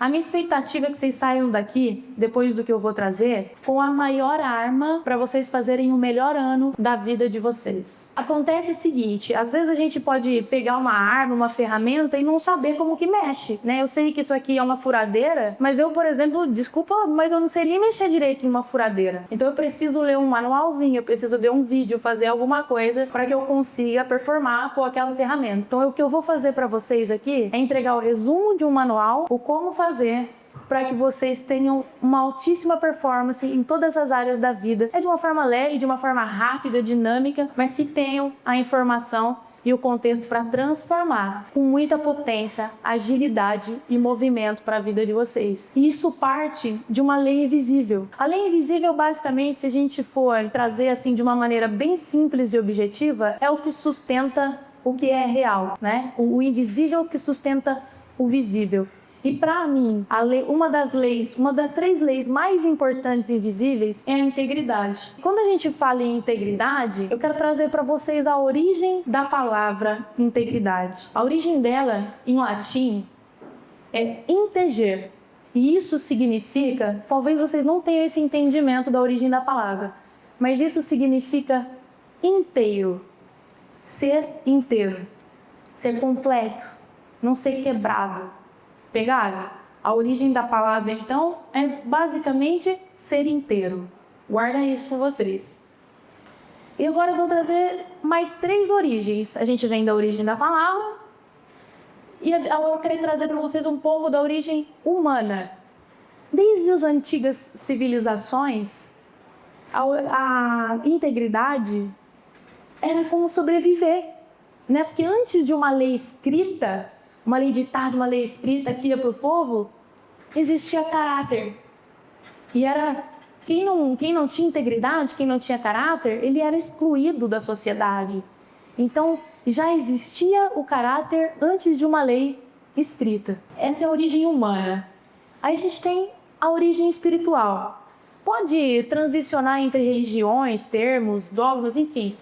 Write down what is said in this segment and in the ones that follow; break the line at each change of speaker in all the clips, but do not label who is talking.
A minha expectativa é que vocês saiam daqui, depois do que eu vou trazer, com a maior arma para vocês fazerem o melhor ano da vida de vocês. Acontece o seguinte, às vezes a gente pode pegar uma arma, uma ferramenta e não saber como que mexe, né? Eu sei que isso aqui é uma furadeira, mas eu, por exemplo, desculpa, mas eu não sei nem mexer direito em uma furadeira. Então eu preciso ler um manualzinho, eu preciso ver um vídeo, fazer alguma coisa para que eu consiga performar com aquela ferramenta. Então o que eu vou fazer para vocês aqui é entregar o resumo de um manual, o como fazer para que vocês tenham uma altíssima performance em todas as áreas da vida. É de uma forma leve, de uma forma rápida, dinâmica, mas que tenham a informação e o contexto para transformar com muita potência, agilidade e movimento para a vida de vocês. E isso parte de uma lei invisível. A lei invisível, basicamente, se a gente for trazer assim de uma maneira bem simples e objetiva, é o que sustenta o que é real, né? O invisível que sustenta o visível. E para mim, uma das 3 leis mais importantes e invisíveis é a integridade. Quando a gente fala em integridade, eu quero trazer para vocês a origem da palavra integridade. A origem dela, em latim, é integer. E isso significa, talvez vocês não tenham esse entendimento da origem da palavra, mas isso significa inteiro. Ser inteiro. Ser completo. Não ser quebrado. Pegaram? A origem da palavra, então, é basicamente ser inteiro. Guarda isso com vocês. E agora eu vou trazer mais 3 origens. A gente já vem da origem da palavra. E eu quero trazer para vocês um pouco da origem humana. Desde as antigas civilizações, a integridade era como sobreviver, né? Porque antes de uma lei escrita, uma lei ditada, uma lei escrita aqui para o povo, existia caráter. E era quem não tinha integridade, quem não tinha caráter, ele era excluído da sociedade. Então, já existia o caráter antes de uma lei escrita. Essa é a origem humana. Aí a gente tem a origem espiritual. Pode transicionar entre religiões, termos, dogmas, enfim.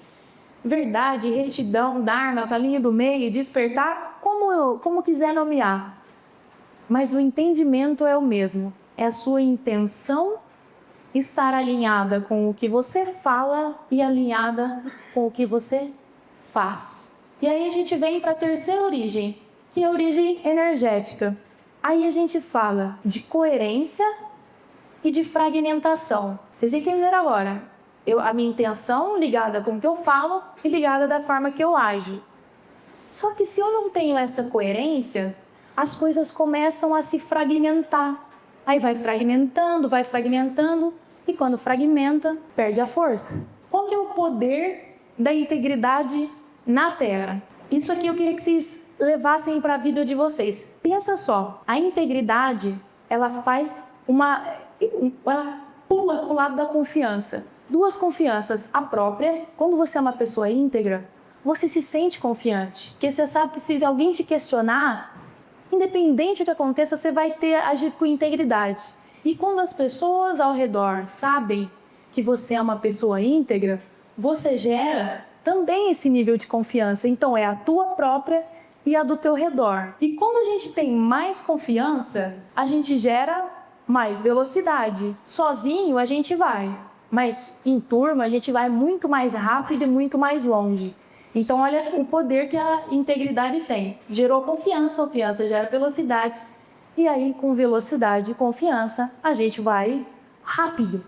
Verdade, retidão, dharma, caminho do meio, despertar, como quiser nomear. Mas o entendimento é o mesmo. É a sua intenção estar alinhada com o que você fala e alinhada com o que você faz. E aí a gente vem para a terceira origem, que é a origem energética. Aí a gente fala de coerência e de fragmentação. Vocês entenderam agora? A minha intenção ligada com o que eu falo e ligada da forma que eu ajo. Só que se eu não tenho essa coerência, as coisas começam a se fragmentar. Aí vai fragmentando, e quando fragmenta, perde a força. Qual que é o poder da integridade na Terra? Isso aqui eu queria que vocês levassem para a vida de vocês. Pensa só, a integridade, ela pula para o lado da confiança. 2 confianças. A própria, quando você é uma pessoa íntegra, você se sente confiante. Porque você sabe que se alguém te questionar, independente do que aconteça, você vai agir com integridade. E quando as pessoas ao redor sabem que você é uma pessoa íntegra, você gera também esse nível de confiança. Então é a tua própria e a do teu redor. E quando a gente tem mais confiança, a gente gera mais velocidade. Sozinho a gente vai, mas em turma a gente vai muito mais rápido e muito mais longe. Então olha o poder que a integridade tem. Gerou confiança, confiança gera velocidade. E aí com velocidade e confiança a gente vai rápido.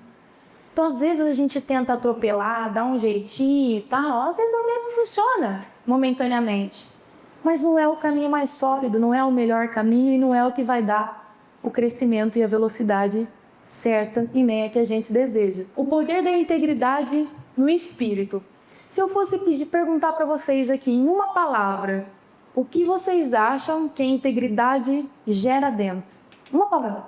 Então às vezes a gente tenta atropelar, dar um jeitinho e tal. Às vezes não funciona momentaneamente. Mas não é o caminho mais sólido, não é o melhor caminho e não é o que vai dar o crescimento e a velocidade certa e nem a que a gente deseja. O poder da integridade no espírito. Se eu fosse perguntar para vocês aqui em uma palavra, o que vocês acham que a integridade gera dentro? Uma palavra.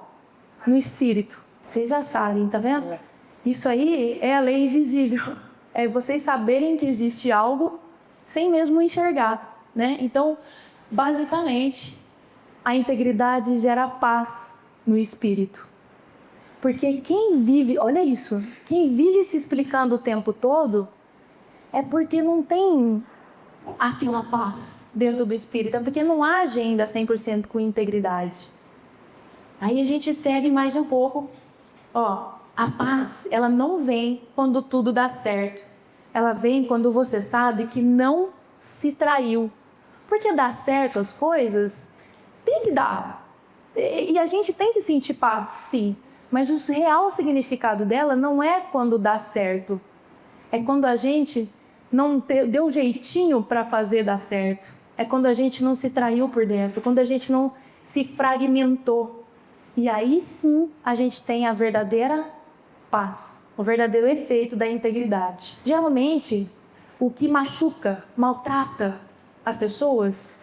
No espírito. Vocês já sabem, tá vendo? Isso aí é a lei invisível. É vocês saberem que existe algo sem mesmo enxergar, né? Então, basicamente, a integridade gera paz no espírito. Porque quem vive, olha isso, quem vive se explicando o tempo todo é porque não tem aquela paz dentro do espírito, é porque não age ainda 100% com integridade. Aí a gente segue mais um pouco. Ó, a paz, ela não vem quando tudo dá certo. Ela vem quando você sabe que não se traiu. Porque dar certo as coisas, tem que dar. E a gente tem que sentir paz, sim. Mas o real significado dela não é quando dá certo. É quando a gente não deu jeitinho para fazer dar certo. É quando a gente não se traiu por dentro. Quando a gente não se fragmentou. E aí sim a gente tem a verdadeira paz. O verdadeiro efeito da integridade. Geralmente, o que machuca, maltrata as pessoas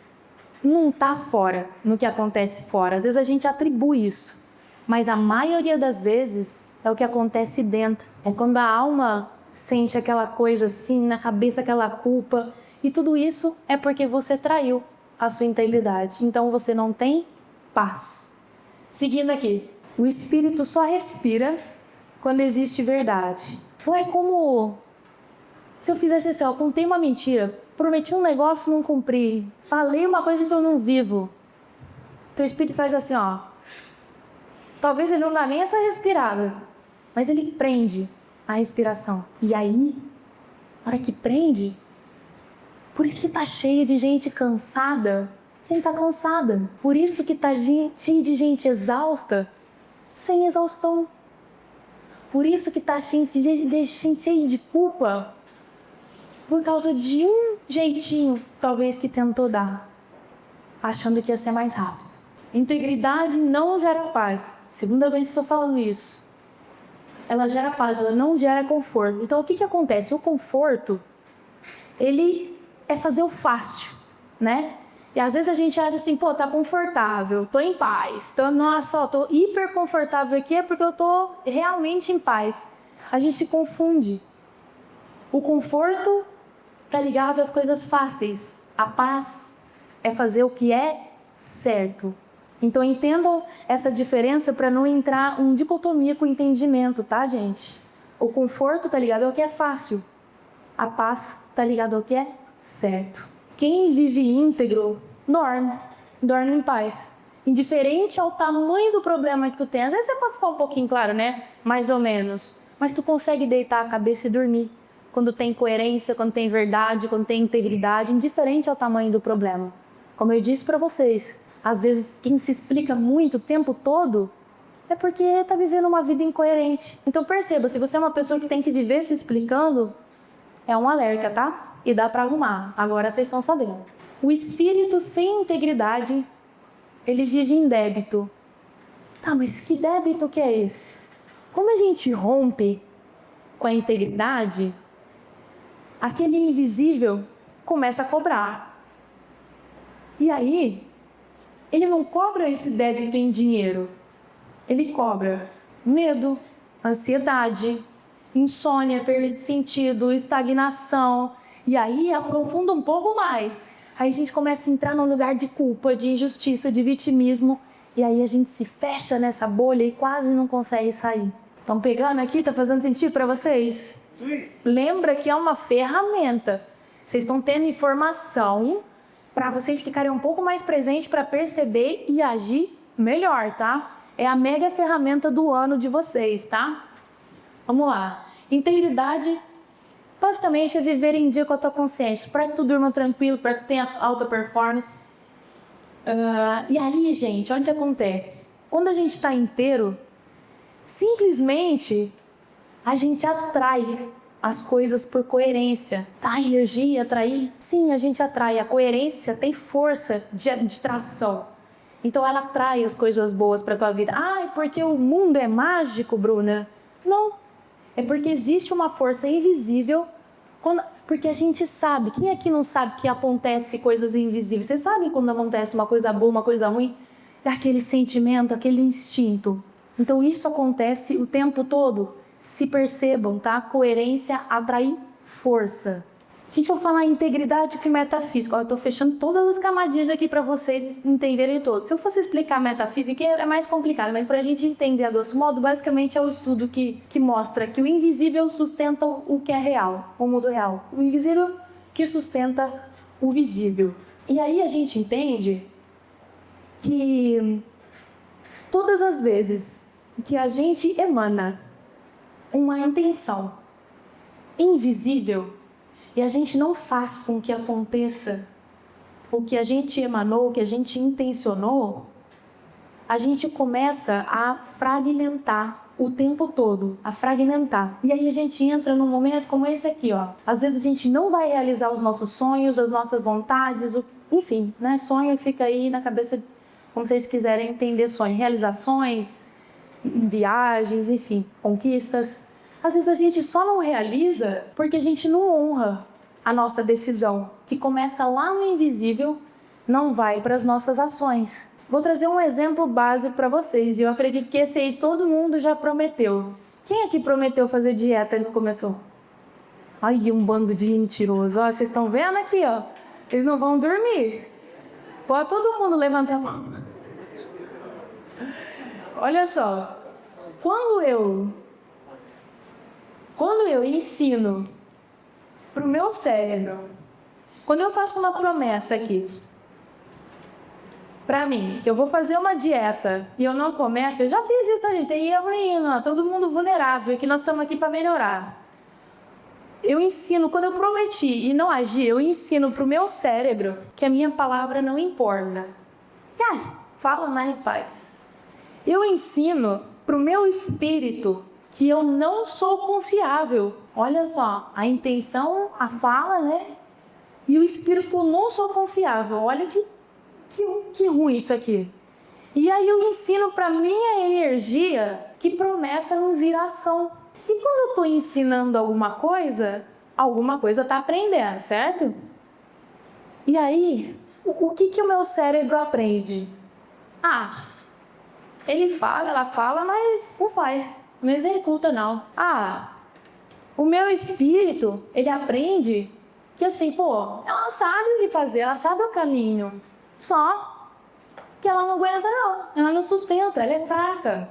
não está fora, no que acontece fora. Às vezes a gente atribui isso, mas a maioria das vezes é o que acontece dentro. É quando a alma sente aquela coisa assim, na cabeça aquela culpa, e tudo isso é porque você traiu a sua integridade. Então você não tem paz. Seguindo aqui, o espírito só respira quando existe verdade. Não é como se eu fizesse assim, ó, contei uma mentira, prometi um negócio, não cumpri, falei uma coisa que eu não vivo. Teu espírito faz assim, ó. Talvez ele não dá nem essa respirada, mas ele prende a respiração. E aí, na hora que prende, por isso que tá cheio de gente cansada, sem estar cansada. Por isso que tá cheio de gente exausta, sem exaustão. Por isso que tá cheio de culpa, por causa de um jeitinho, talvez, que tentou dar, achando que ia ser mais rápido. Integridade não gera paz. Segunda vez que estou falando isso. Ela gera paz, ela não gera conforto. Então, o que acontece? O conforto, ele é fazer o fácil, né? E às vezes a gente acha assim, pô, tá confortável, tô em paz. Nossa, ó, tô hiper confortável aqui é porque eu tô realmente em paz. A gente se confunde. O conforto tá ligado às coisas fáceis. A paz é fazer o que é certo. Então entendam essa diferença para não entrar em dicotomia com o entendimento, tá, gente? O conforto tá ligado ao que é fácil. A paz tá ligado ao que é certo. Quem vive íntegro, dorme em paz. Indiferente ao tamanho do problema que tu tem. Às vezes você pode ficar um pouquinho claro, né? Mais ou menos. Mas tu consegue deitar a cabeça e dormir. Quando tem coerência, quando tem verdade, quando tem integridade, indiferente ao tamanho do problema. Como eu disse para vocês, às vezes quem se explica muito o tempo todo é porque está vivendo uma vida incoerente. Então perceba, se você é uma pessoa que tem que viver se explicando, é um alerta, tá? E dá para arrumar. Agora vocês estão sabendo. O espírito sem integridade, ele vive em débito. Tá, mas que débito que é esse? Como a gente rompe com a integridade, aquele invisível começa a cobrar. E aí, ele não cobra esse débito em dinheiro. Ele cobra medo, ansiedade, insônia, perda de sentido, estagnação. E aí aprofunda um pouco mais. Aí a gente começa a entrar num lugar de culpa, de injustiça, de vitimismo. E aí a gente se fecha nessa bolha e quase não consegue sair. Estão pegando aqui? Tá fazendo sentido para vocês? Sim. Lembra que é uma ferramenta. Vocês estão tendo informação para vocês ficarem um pouco mais presentes para perceber e agir melhor, tá? É a mega ferramenta do ano de vocês, tá? Vamos lá. Integridade, basicamente, é viver em dia com a tua consciência, para que tu durma tranquilo, para que tu tenha alta performance. E aí, gente, olha o que acontece. Quando a gente está inteiro, simplesmente a gente atrai as coisas por coerência. Tá, energia, atrair? Sim, a gente atrai. A coerência tem força de tração. Então ela atrai as coisas boas para tua vida. Ah, é porque o mundo é mágico, Bruna? Não. É porque existe uma força invisível. Porque a gente sabe. Quem aqui não sabe que acontece coisas invisíveis? Vocês sabem quando acontece uma coisa boa, uma coisa ruim? É aquele sentimento, aquele instinto. Então isso acontece o tempo todo. Se percebam, tá? Coerência atrai força. Se a gente for falar em integridade e metafísica, eu estou fechando todas as camadinhas aqui para vocês entenderem todos. Se eu fosse explicar metafísica, é mais complicado, mas para a gente entender a grosso modo, basicamente é o estudo que mostra que o invisível sustenta o que é real, o mundo real. O invisível que sustenta o visível. E aí a gente entende que Todas as vezes que a gente emana uma intenção invisível e a gente não faz com que aconteça o que a gente emanou, o que a gente intencionou, a gente começa a fragmentar o tempo todo, a fragmentar. E aí a gente entra num momento como esse aqui, ó. Às vezes a gente não vai realizar os nossos sonhos, as nossas vontades, enfim, né? Sonho fica aí na cabeça, como vocês quiserem entender sonho. Realizações, viagens, enfim, conquistas. Às vezes a gente só não realiza porque a gente não honra a nossa decisão, que começa lá no invisível, não vai para as nossas ações. Vou trazer um exemplo básico para vocês, e eu acredito que esse aí todo mundo já prometeu. Quem aqui prometeu fazer dieta e não começou? Ai, um bando de mentiroso. Ó, vocês estão vendo aqui, ó. Eles não vão dormir. Pode todo mundo levantar a mão. Olha só. Quando eu ensino pro meu cérebro, quando eu faço uma promessa aqui, pra mim, eu vou fazer uma dieta e eu não começo, eu já fiz isso, gente, tem erro nenhum, todo mundo vulnerável, que nós estamos aqui para melhorar. Eu ensino, quando eu prometi e não agi, eu ensino pro meu cérebro que a minha palavra não importa. Fala mais em paz. Eu ensino pro meu espírito que eu não sou confiável. Olha só, a intenção, a fala, né? E o espírito, eu não sou confiável. Olha que ruim isso aqui. E aí eu ensino para minha energia que promessa não vira ação. E quando eu estou ensinando alguma coisa está aprendendo, certo? E aí, o que o meu cérebro aprende? Ele fala, ela fala, mas não faz, não executa não. O meu espírito, ele aprende que assim, ela sabe o que fazer, ela sabe o caminho. Só que ela não aguenta não, ela não sustenta, ela é fraca.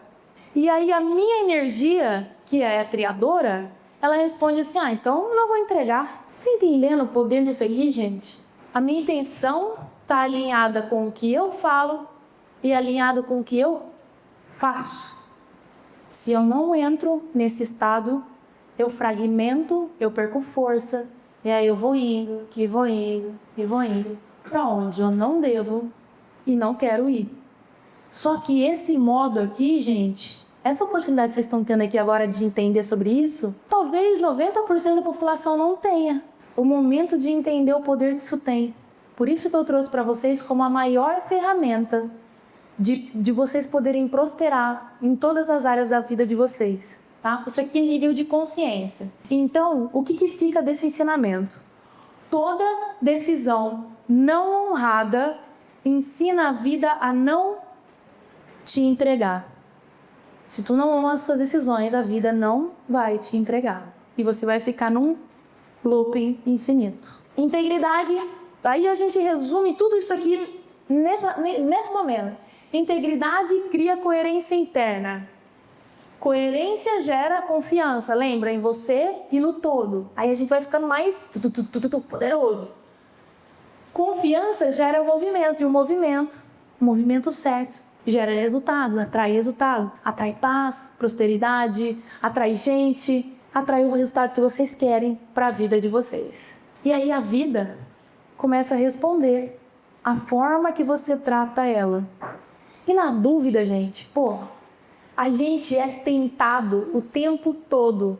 E aí a minha energia, que é a criadora, ela responde assim, então não vou entregar. Você entendendo o poder disso aqui, gente? A minha intenção está alinhada com o que eu falo e alinhada com o que eu faço. Se eu não entro nesse estado, eu fragmento, eu perco força, e aí eu vou indo, para onde eu não devo e não quero ir. Só que esse modo aqui, gente, essa oportunidade que vocês estão tendo aqui agora de entender sobre isso, talvez 90% da população não tenha o momento de entender o poder que isso tem. Por isso que eu trouxe para vocês como a maior ferramenta de vocês poderem prosperar em todas as áreas da vida de vocês. Tá? Isso aqui é nível de consciência. Então, o que fica desse ensinamento? Toda decisão não honrada ensina a vida a não te entregar. Se tu não honra as suas decisões, a vida não vai te entregar. E você vai ficar num looping infinito. Integridade, aí a gente resume tudo isso aqui nesse momento. Integridade cria coerência interna. Coerência gera confiança, lembra? Em você e no todo. Aí a gente vai ficando mais poderoso. Confiança gera o movimento, e o movimento certo, gera resultado, atrai paz, prosperidade, atrai gente, atrai o resultado que vocês querem para a vida de vocês. E aí a vida começa a responder a forma que você trata ela. E na dúvida, gente, a gente é tentado o tempo todo.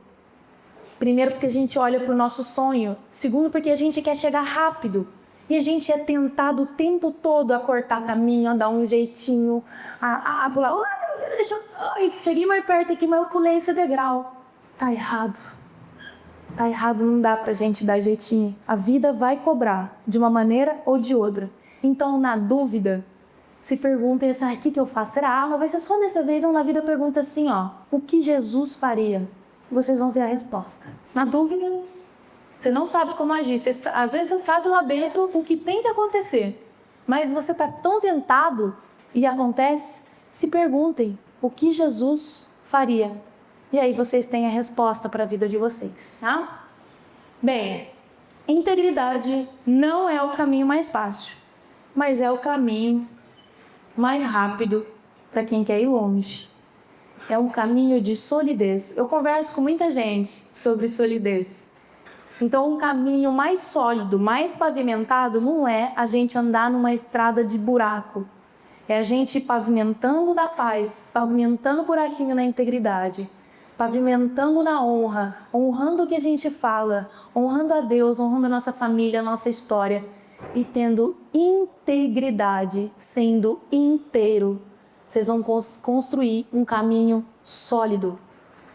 Primeiro, porque a gente olha para o nosso sonho. Segundo, porque a gente quer chegar rápido. E a gente é tentado o tempo todo a cortar caminho, a dar um jeitinho, a pular. Cheguei mais perto aqui, mas eu pulei esse degrau. Tá errado. Tá errado, não dá pra gente dar jeitinho. A vida vai cobrar, de uma maneira ou de outra. Então, na dúvida, se perguntem assim, o que eu faço? Será? Mas vai ser só dessa vez, ou na vida pergunta assim, o que Jesus faria? Vocês vão ver a resposta. Na dúvida, você não sabe como agir. Às vezes você sabe lá dentro o que tem que acontecer. Mas você está tão tentado e acontece, se perguntem, o que Jesus faria? E aí vocês têm a resposta para a vida de vocês, tá? Bem, integridade não é o caminho mais fácil, mas é o caminho mais rápido para quem quer ir longe. É um caminho de solidez. Eu converso com muita gente sobre solidez. Então, um caminho mais sólido, mais pavimentado, não é a gente andar numa estrada de buraco. É a gente pavimentando da paz, pavimentando o buraquinho na integridade, pavimentando na honra, honrando o que a gente fala, honrando a Deus, honrando a nossa família, a nossa história e tendo integridade, sendo inteiro. Vocês vão construir um caminho sólido,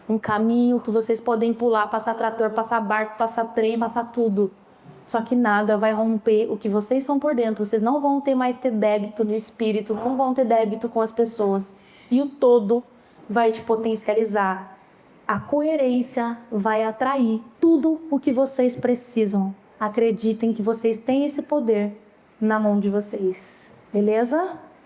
um caminho que vocês podem pular, passar trator, passar barco, passar trem, passar tudo. Só que nada vai romper o que vocês são por dentro. Vocês não vão ter débito no espírito, não vão ter débito com as pessoas. E o todo vai te potencializar. A coerência vai atrair tudo o que vocês precisam. Acreditem que vocês têm esse poder na mão de vocês. Beleza?